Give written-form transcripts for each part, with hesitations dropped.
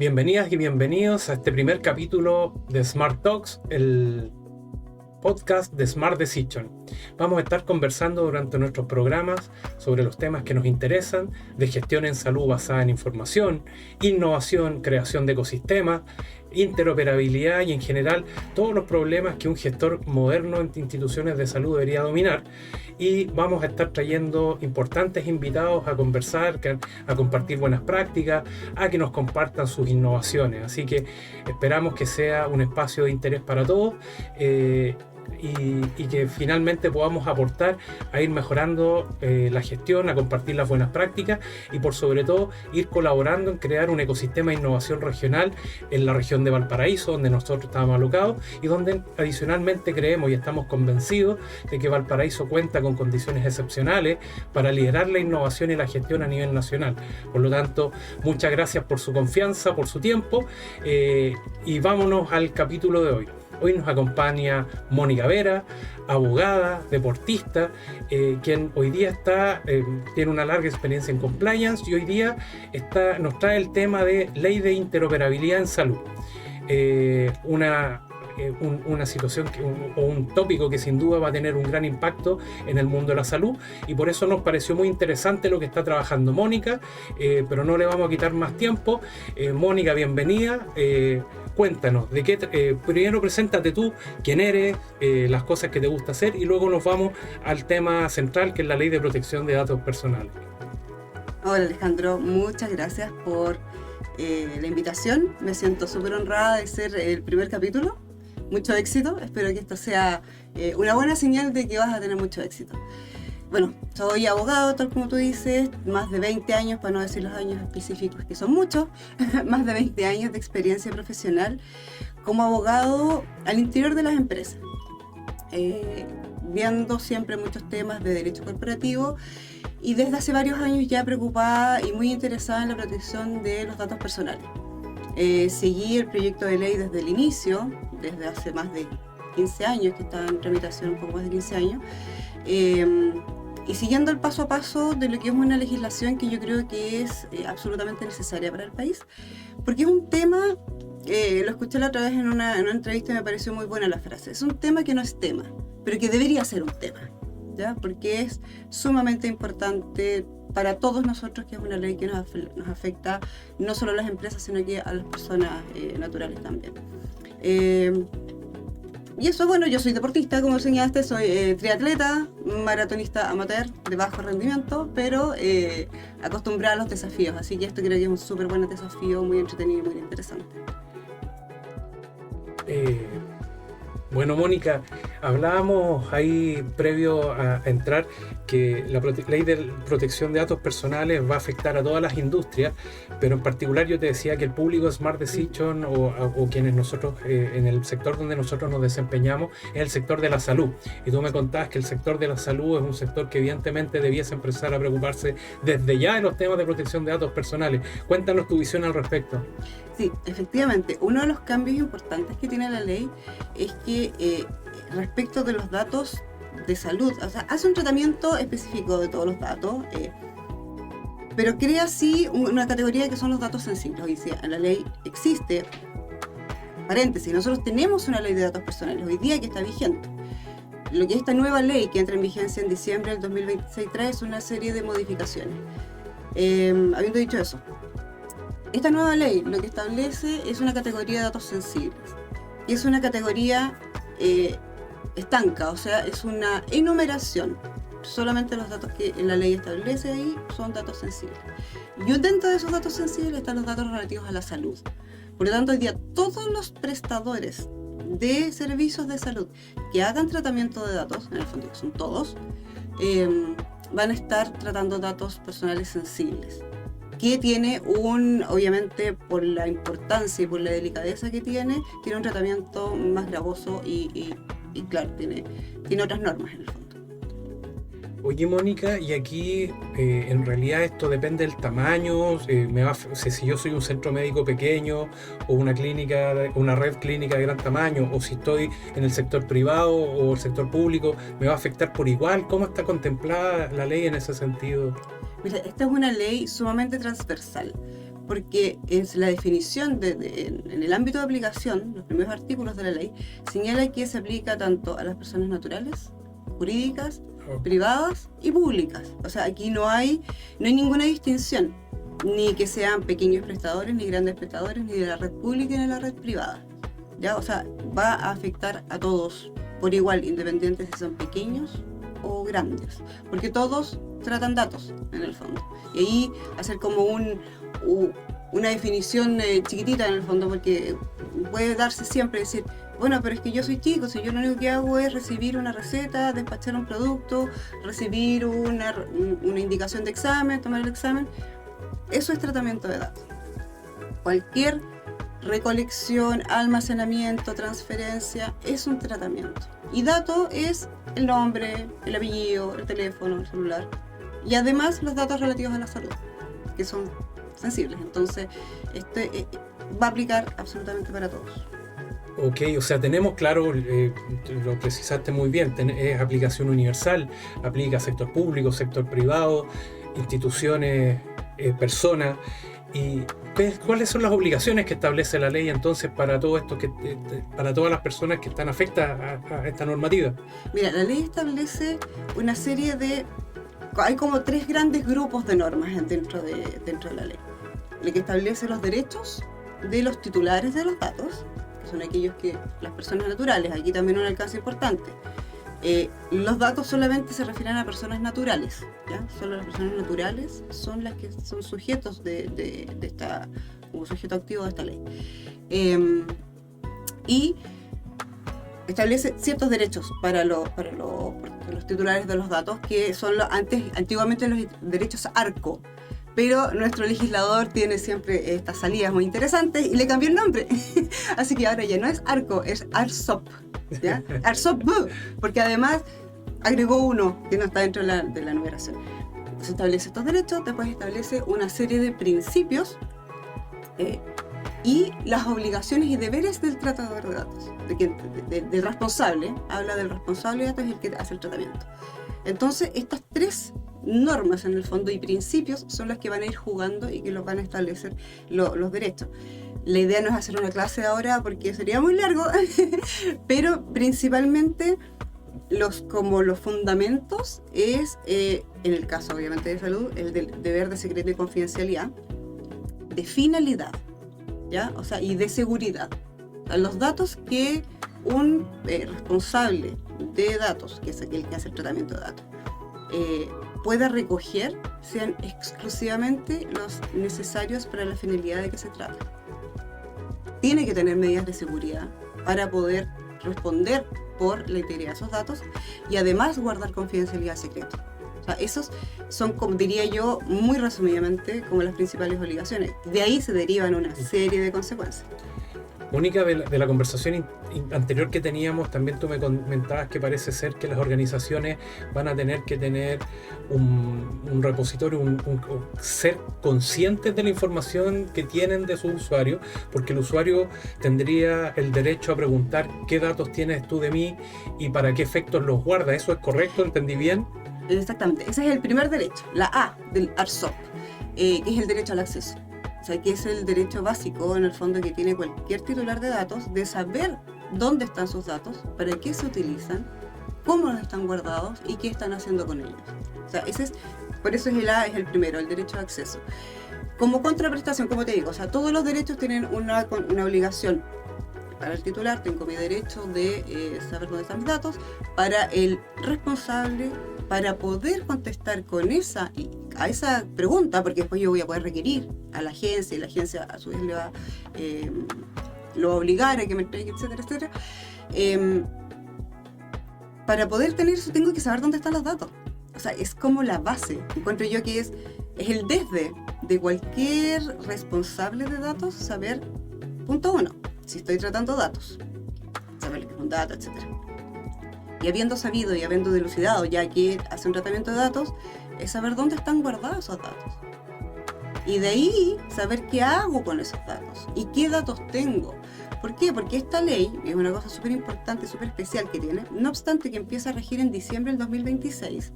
Bienvenidas y bienvenidos a este primer capítulo de Smart Talks, el podcast de Smart Decision. Vamos a estar conversando durante nuestros programas sobre los temas que nos interesan, de gestión en salud basada en información, innovación, creación de ecosistemas, interoperabilidad y en general todos los problemas que un gestor moderno en instituciones de salud debería dominar. Y vamos a estar trayendo importantes invitados a conversar, a compartir buenas prácticas, a que nos compartan sus innovaciones. Así que esperamos que sea un espacio de interés para todos y que finalmente podamos aportar a ir mejorando la gestión, a compartir las buenas prácticas y por sobre todo ir colaborando en crear un ecosistema de innovación regional en la región de Valparaíso, donde nosotros estamos alocados y donde adicionalmente creemos y estamos convencidos de que Valparaíso cuenta con condiciones excepcionales para liderar la innovación y la gestión a nivel nacional. Por lo tanto, muchas gracias por su confianza, por su tiempo y vámonos al capítulo de hoy. Hoy nos acompaña Mónica Vera, abogada, deportista, quien hoy día tiene una larga experiencia en compliance y hoy día nos trae el tema de ley de interoperabilidad en salud. Una situación o un tópico que sin duda va a tener un gran impacto en el mundo de la salud y por eso nos pareció muy interesante lo que está trabajando Mónica, pero no le vamos a quitar más tiempo. Mónica, bienvenida. Cuéntanos, primero preséntate tú, quién eres, las cosas que te gusta hacer y luego nos vamos al tema central que es la ley de protección de datos personales. Hola Alejandro, muchas gracias por la invitación. Me siento súper honrada de ser el primer capítulo. Mucho éxito, espero que esto sea una buena señal de que vas a tener mucho éxito. Bueno, soy abogado, tal como tú dices, más de 20 años, para no decir los años específicos que son muchos, más de 20 años de experiencia profesional como abogado al interior de las empresas, viendo siempre muchos temas de derecho corporativo y desde hace varios años ya preocupada y muy interesada en la protección de los datos personales. Seguí el proyecto de ley desde el inicio, desde hace más de 15 años, que está en tramitación, un poco más de 15 años, y siguiendo el paso a paso de lo que es una legislación que yo creo que es absolutamente necesaria para el país, porque es un tema, lo escuché la otra vez en una entrevista y me pareció muy buena la frase, es un tema que no es tema, pero que debería ser un tema, ¿ya? Porque es sumamente importante para todos nosotros, que es una ley que nos afecta no solo a las empresas, sino que a las personas naturales también. Y eso, bueno, yo soy deportista, como señalaste, soy triatleta, maratonista amateur de bajo rendimiento, pero acostumbrada a los desafíos, así que esto creo que es un súper buen desafío, muy entretenido y muy interesante. Bueno, Mónica, hablábamos ahí previo a entrar que la ley de protección de datos personales va a afectar a todas las industrias, pero en particular yo te decía que el público Smart Decision o quienes nosotros en el sector donde nosotros nos desempeñamos es el sector de la salud. Y tú me contabas que el sector de la salud es un sector que evidentemente debiese empezar a preocuparse desde ya en los temas de protección de datos personales. Cuéntanos tu visión al respecto. Sí, efectivamente, uno de los cambios importantes que tiene la ley es que respecto de los datos de salud, o sea, hace un tratamiento específico de todos los datos, pero crea así una categoría que son los datos sensibles. Hoy día la ley existe, paréntesis, nosotros tenemos una ley de datos personales hoy día que está vigente. Lo que esta nueva ley que entra en vigencia en diciembre del 2026 trae es una serie de modificaciones. Habiendo dicho eso, esta nueva ley lo que establece es una categoría de datos sensibles y es una categoría estanca, o sea, es una enumeración. Solamente los datos que la ley establece ahí son datos sensibles. Y dentro de esos datos sensibles están los datos relativos a la salud. Por lo tanto, hoy día todos los prestadores de servicios de salud que hagan tratamiento de datos, en el fondo que son todos, van a estar tratando datos personales sensibles, que tiene obviamente por la importancia y por la delicadeza que tiene un tratamiento más gravoso y claro, tiene otras normas en el fondo. Oye, Mónica, y aquí en realidad esto depende del tamaño, si yo soy un centro médico pequeño o una clínica, una red clínica de gran tamaño, o si estoy en el sector privado o el sector público, ¿me va a afectar por igual? ¿Cómo está contemplada la ley en ese sentido? Mira, esta es una ley sumamente transversal, porque es la definición en el ámbito de aplicación, los primeros artículos de la ley, señala que se aplica tanto a las personas naturales, jurídicas, privadas y públicas. O sea, aquí no hay ninguna distinción, ni que sean pequeños prestadores, ni grandes prestadores, ni de la red pública ni de la red privada. ¿Ya? O sea, va a afectar a todos por igual, independientes si son pequeños o grandes, porque todos tratan datos en el fondo. Y ahí hacer como una definición chiquitita en el fondo, porque puede darse siempre decir, bueno, pero es que yo soy chico, si yo lo único que hago es recibir una receta, despachar un producto, recibir una indicación de examen, tomar el examen. Eso es tratamiento de datos. Cualquier recolección, almacenamiento, transferencia es un tratamiento. Y dato es el nombre, el apellido, el teléfono, el celular. Y además los datos relativos a la salud, que son sensibles. Entonces, va a aplicar absolutamente para todos. Ok, o sea, tenemos claro, lo precisaste muy bien, es aplicación universal, aplica a sector público, sector privado, instituciones, personas. ¿Y cuáles son las obligaciones que establece la ley entonces para todo esto, para todas las personas que están afectadas a esta normativa? Mira, la ley establece una serie de... Hay como 3 grandes grupos de normas dentro de la ley. La que establece los derechos de los titulares de los datos, que son aquellos que las personas naturales, aquí también un alcance importante. Los datos solamente se refieren a personas naturales, ¿ya? Solo las personas naturales son las que son sujetos de esta, como sujeto activo de esta ley. Y establece ciertos derechos para los titulares de los datos, que son antiguamente los derechos ARCO. Pero nuestro legislador tiene siempre estas salidas muy interesantes y le cambió el nombre. Así que ahora ya no es ARCO, es ARSOP. ¿Ya? ARSOP, porque además agregó uno que no está dentro de la numeración. Se establece estos derechos, después establece una serie de principios y las obligaciones y deberes del tratador de datos, del responsable. Habla del responsable de datos y el que hace el tratamiento. Entonces, estas 3 normas en el fondo y principios son las que van a ir jugando y que los van a establecer los derechos. La idea no es hacer una clase ahora porque sería muy largo, pero principalmente los fundamentos es, en el caso obviamente de salud, el del deber de secreto y confidencialidad, de finalidad, ¿ya? O sea, y de seguridad. O sea, los datos que un responsable de datos, que es aquel que hace el tratamiento de datos, pueda recoger, sean exclusivamente los necesarios para la finalidad de que se trata. Tiene que tener medidas de seguridad para poder responder por la integridad de esos datos y además guardar confidencialidad secreto. O sea, esos son, como diría yo, muy resumidamente, como las principales obligaciones. De ahí se derivan una serie de consecuencias. Mónica, de la conversación anterior que teníamos, también tú me comentabas que parece ser que las organizaciones van a tener que tener un repositorio, ser conscientes de la información que tienen de sus usuarios, porque el usuario tendría el derecho a preguntar qué datos tienes tú de mí y para qué efectos los guarda. ¿Eso es correcto? ¿Entendí bien? Exactamente, ese es el primer derecho, la A del ARSOP, que es el derecho al acceso. O sea, que es el derecho básico, en el fondo, que tiene cualquier titular de datos, de saber dónde están sus datos, para qué se utilizan, cómo los están guardados y qué están haciendo con ellos. O sea, por eso el A es el primero, el derecho de acceso. Como contraprestación, como te digo, o sea, todos los derechos tienen una obligación. Para el titular tengo mi derecho de saber dónde están mis datos, para el responsable, para poder contestar a esa pregunta, porque después yo voy a poder requerir a la agencia y la agencia a su vez lo va a obligar a que me entregue, etcétera, etcétera. Para poder tener eso tengo que saber dónde están los datos. O sea, es como la base. Encuentro yo que es el desde de cualquier responsable de datos saber, punto 1, si estoy tratando datos, saber qué es un dato, etcétera. Y habiendo sabido y habiendo dilucidado ya que hace un tratamiento de datos, es saber dónde están guardados esos datos. Y de ahí saber qué hago con esos datos y qué datos tengo. ¿Por qué? Porque esta ley es una cosa súper importante, súper especial que tiene, no obstante que empieza a regir en diciembre del 2026,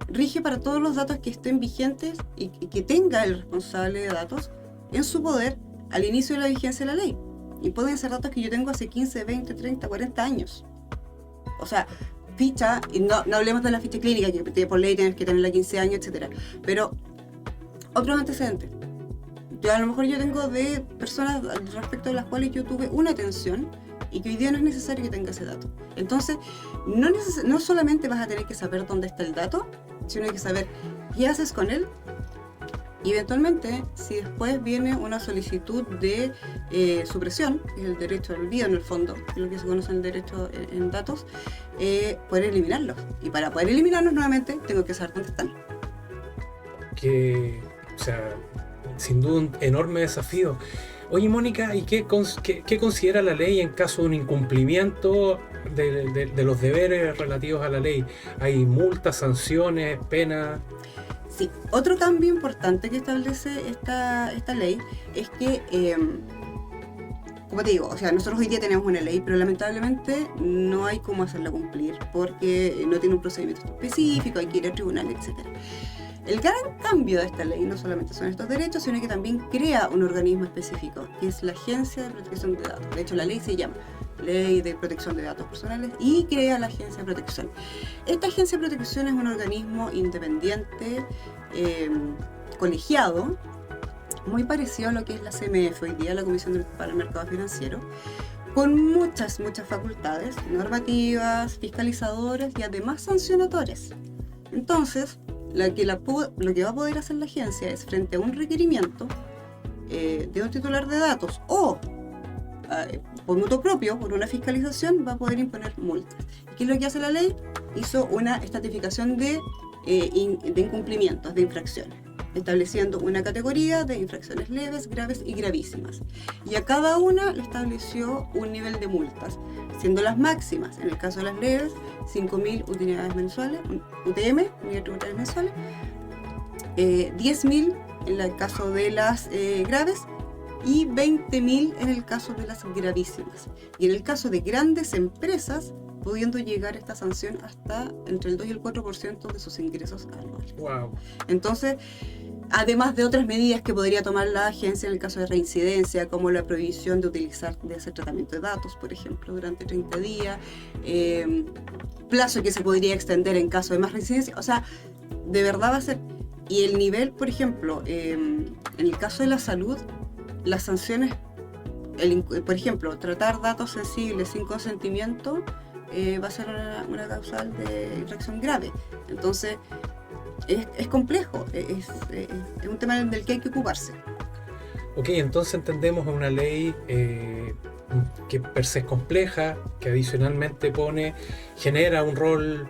rige para todos los datos que estén vigentes y que tenga el responsable de datos en su poder al inicio de la vigencia de la ley. Y pueden ser datos que yo tengo hace 15, 20, 30, 40 años. O sea, ficha, y no hablemos de la ficha clínica, que por ley tienes que tenerla 15 años, etc. Pero otros antecedentes. A lo mejor yo tengo de personas respecto de las cuales yo tuve una atención y que hoy día no es necesario que tenga ese dato. Entonces, no solamente vas a tener que saber dónde está el dato, sino hay que saber qué haces con él. Y eventualmente, si después viene una solicitud de supresión, que es el derecho al olvido en el fondo, que es lo que se conoce en el derecho en datos, poder eliminarlos. Y para poder eliminarlos nuevamente, tengo que saber dónde están. O sea, sin duda un enorme desafío. Oye, Mónica, ¿y qué considera la ley en caso de un incumplimiento de los deberes relativos a la ley? ¿Hay multas, sanciones, penas? Sí, otro cambio importante que establece esta ley es que, como te digo, o sea, nosotros hoy día tenemos una ley, pero lamentablemente no hay cómo hacerla cumplir porque no tiene un procedimiento específico, hay que ir al tribunal, etc. El gran cambio de esta ley no solamente son estos derechos, sino que también crea un organismo específico, que es la Agencia de Protección de Datos. De hecho, la ley se llama Ley de Protección de Datos Personales y crea la Agencia de Protección. Esta Agencia de Protección es un organismo independiente, colegiado, muy parecido a lo que es la CMF hoy día, la Comisión para el Mercado Financiero, con muchas facultades normativas, fiscalizadoras y además sancionatorias. Entonces, lo que va a poder hacer la agencia es, frente a un requerimiento de un titular de datos o por mutuo propio, por una fiscalización, va a poder imponer multas. ¿Qué es lo que hace la ley? Hizo una estratificación de incumplimientos, de infracciones, estableciendo una categoría de infracciones leves, graves y gravísimas. Y a cada una le estableció un nivel de multas, siendo las máximas, en el caso de las leves, 5.000 utilidades mensuales, UTM, unidades tributarias mensuales, 10.000 en el caso de las graves y 20.000 en el caso de las gravísimas. Y en el caso de grandes empresas, pudiendo llegar esta sanción hasta entre el 2 y el 4% de sus ingresos anuales. Wow. Entonces, además de otras medidas que podría tomar la agencia en el caso de reincidencia, como la prohibición de hacer tratamiento de datos, por ejemplo, durante 30 días, plazo que se podría extender en caso de más reincidencia, o sea, de verdad va a ser. Y el nivel, por ejemplo, en el caso de la salud, las sanciones, por ejemplo, tratar datos sensibles sin consentimiento, va a ser una causal de infracción grave. Entonces, es complejo, es un tema del que hay que ocuparse. Ok, entonces entendemos una ley que per se es compleja, que adicionalmente genera un rol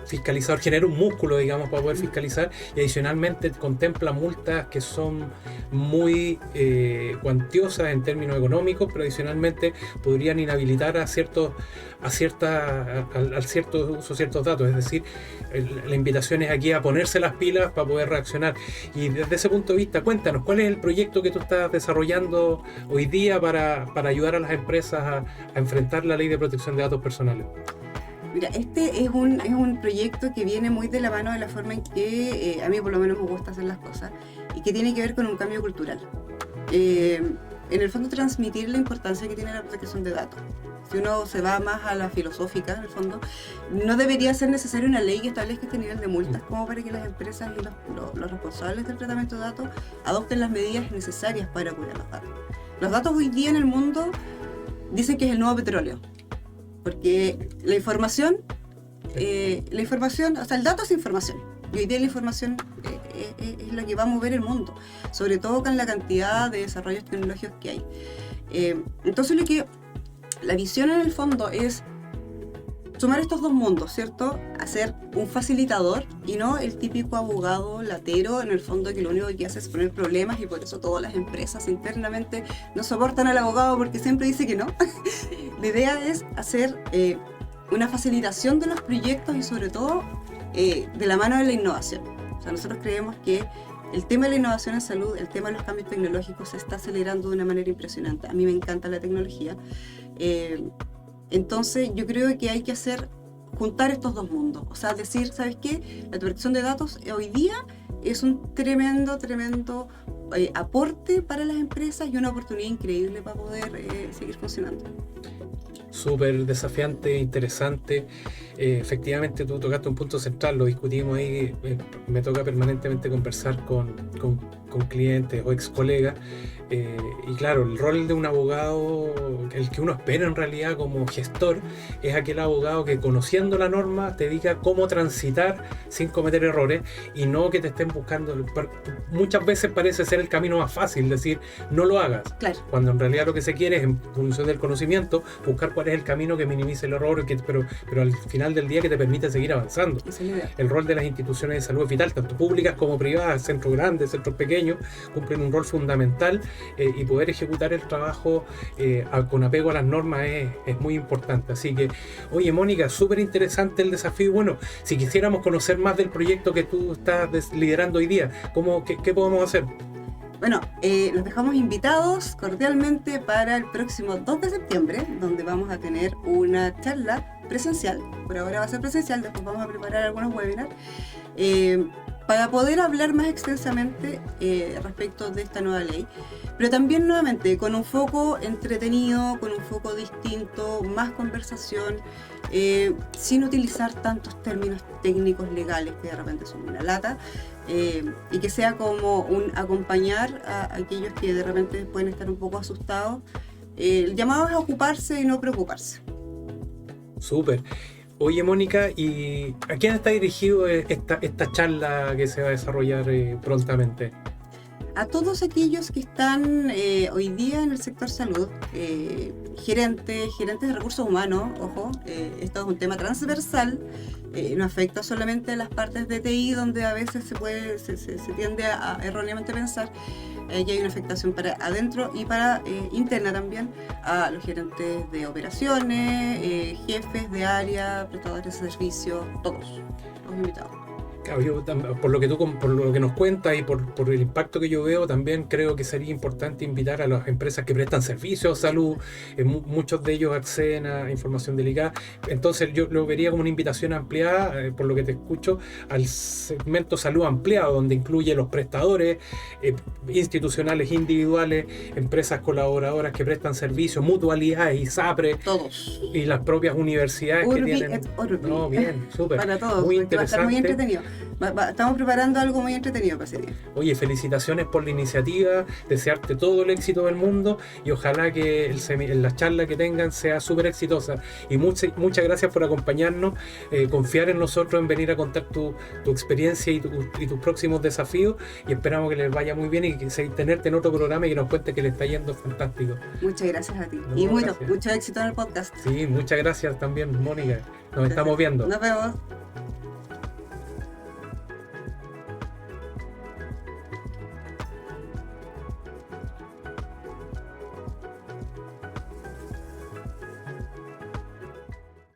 fiscalizador, genera un músculo, digamos, para poder fiscalizar, y adicionalmente contempla multas que son muy cuantiosas en términos económicos, pero adicionalmente podrían inhabilitar al cierto uso de ciertos datos. Es decir, la invitación es aquí a ponerse las pilas para poder reaccionar. Y desde ese punto de vista, cuéntanos, ¿cuál es el proyecto que tú estás desarrollando hoy día para ayudar a las empresas a enfrentar la ley de protección de datos personales? Mira, este es un proyecto que viene muy de la mano de la forma en que a mí por lo menos me gusta hacer las cosas y que tiene que ver con un cambio cultural. En el fondo, transmitir la importancia que tiene la protección de datos. Si uno se va más a la filosófica, en el fondo, no debería ser necesaria una ley que establezca este nivel de multas como para que las empresas y los responsables del tratamiento de datos adopten las medidas necesarias para cuidar los datos. Los datos hoy día en el mundo dicen que es el nuevo petróleo, porque la información, o sea, el dato es información, y hoy día la información es lo que va a mover el mundo, sobre todo con la cantidad de desarrollos tecnológicos que hay. Entonces la visión en el fondo es sumar estos dos mundos, ¿cierto? Hacer un facilitador y no el típico abogado latero, en el fondo, que lo único que hace es poner problemas, y por eso todas las empresas internamente no soportan al abogado porque siempre dice que no. La idea es hacer una facilitación de los proyectos y sobre todo de la mano de la innovación. O sea, nosotros creemos que el tema de la innovación en salud, el tema de los cambios tecnológicos se está acelerando de una manera impresionante. A mí me encanta la tecnología. Entonces yo creo que hay que juntar estos dos mundos. O sea, decir, ¿sabes qué? La protección de datos hoy día es un tremendo aporte para las empresas y una oportunidad increíble para poder seguir funcionando. Súper desafiante, interesante. Efectivamente, tú tocaste un punto central, lo discutimos ahí. Me toca permanentemente conversar con clientes o ex colegas. Y claro, el rol de un abogado, el que uno espera en realidad como gestor, es aquel abogado que, conociendo la norma, te diga cómo transitar sin cometer errores y no que te estén buscando. Muchas veces parece ser el camino más fácil, decir no lo hagas, Claro. cuando en realidad lo que se quiere es, en función del conocimiento, buscar cuál es el camino que minimice el error, pero al final del día que te permite seguir avanzando. Esa es la idea. El rol de las instituciones de salud es vital, tanto públicas como privadas, centros grandes, centros pequeños, cumplen un rol fundamental, y poder ejecutar el trabajo con apego a las normas es muy importante. Así que, oye, Mónica, súper interesante el desafío. Bueno, si quisiéramos conocer más del proyecto que tú estás liderando hoy día, ¿qué podemos hacer? Bueno, los dejamos invitados cordialmente para el próximo 2 de septiembre, donde vamos a tener una charla presencial. Por ahora va a ser presencial, después vamos a preparar algunos webinars, para poder hablar más extensamente respecto de esta nueva ley. Pero también, nuevamente, con un foco entretenido, con un foco distinto, más conversación, sin utilizar tantos términos técnicos legales que de repente son una lata, y que sea como un acompañar a aquellos que de repente pueden estar un poco asustados. El llamado es a ocuparse y no preocuparse. Súper. Oye, Mónica, ¿y a quién está dirigido esta charla que se va a desarrollar prontamente? A todos aquellos que están hoy día en el sector salud, gerentes de recursos humanos, ojo, esto es un tema transversal, no afecta solamente a las partes de TI, donde a veces se tiende a erróneamente pensar que hay una afectación para adentro y para interna también, a los gerentes de operaciones, jefes de área, prestadores de servicios, todos los invitados. Yo, por lo que nos cuentas y por el impacto que yo veo, también creo que sería importante invitar a las empresas que prestan servicios a salud. Muchos de ellos acceden a información delicada. Entonces yo lo vería como una invitación ampliada, por lo que te escucho, al segmento salud ampliado, donde incluye los prestadores institucionales, individuales, empresas colaboradoras que prestan servicios, mutualidades, ISAPRE, todos, y las propias universidades Urbi que tienen. et Orbi. No, bien, súper. Para todos, muy va a interesante. estar muy entretenido. Estamos preparando algo muy entretenido para ese día. Oye, felicitaciones por la iniciativa, desearte todo el éxito del mundo y ojalá que la charla que tengan sea súper exitosa. Y muchas gracias por acompañarnos, confiar en nosotros, en venir a contar tu experiencia y tus próximos desafíos, y esperamos que les vaya muy bien y tenerte en otro programa y que nos cuente que le está yendo fantástico. Muchas gracias a ti. No, Y gracias. mucho éxito en el podcast. Sí, muchas gracias también, Mónica. Nos estamos viendo. Nos vemos.